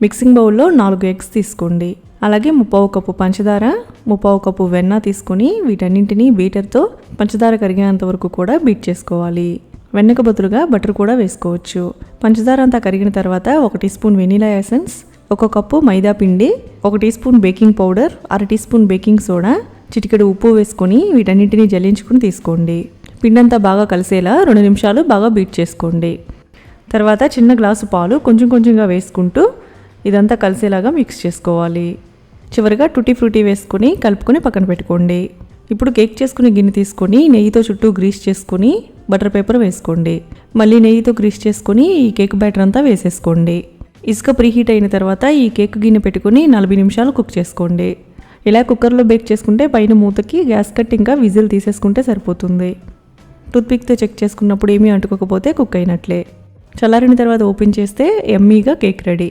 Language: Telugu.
మిక్సింగ్ బౌల్లో 4 ఎగ్స్ తీసుకోండి. అలాగే 1/4 కప్పు పంచదార, 1/4 కప్పు వెన్న తీసుకొని వీటన్నింటినీ బీటర్తో పంచదార కరిగేంత వరకు కూడా బీట్ చేసుకోవాలి. వెన్నకు బదులుగా బటర్ కూడా వేసుకోవచ్చు. పంచదార అంతా కరిగిన తర్వాత 1 teaspoon vanilla essence, 1 cup maida పిండి, 1 teaspoon baking powder, 1/2 teaspoon baking soda, చిటికెడు ఉప్పు వేసుకొని వీటన్నింటినీ జల్లించుకుని తీసుకోండి. పిండంతా బాగా కలిసేలా 2 నిమిషాలు బాగా బీట్ చేసుకోండి. తర్వాత చిన్న గ్లాసు పాలు కొంచెం కొంచెంగా వేసుకుంటూ ఇదంతా కలిసేలాగా మిక్స్ చేసుకోవాలి. చివరిగా టూటీ ఫ్రూటీ వేసుకొని కలుపుకొని పక్కన పెట్టుకోండి. ఇప్పుడు కేక్ చేసుకునే గిన్నె తీసుకొని నెయ్యితో చుట్టూ గ్రీస్ చేసుకొని బటర్ పేపర్ వేసుకోండి. మళ్ళీ నెయ్యితో గ్రీస్ చేసుకొని ఈ కేక్ బ్యాటర్ అంతా వేసేసుకోండి. ఇసుక ప్రీహీట్ అయిన తర్వాత ఈ కేక్ గిన్నె పెట్టుకుని 40 నిమిషాలు కుక్ చేసుకోండి. ఇలా కుక్కర్లో బేక్ చేసుకుంటే పైన మూతకి గ్యాస్ కట్ ఇంకా విజిల్ తీసేసుకుంటే సరిపోతుంది. టూత్పిక్తో చెక్ చేసుకున్నప్పుడు ఏమీ అంటుకోకపోతే కుక్ అయినట్లే. చల్లారిన తర్వాత ఓపెన్ చేస్తే యమ్మీగా కేక్ రెడీ.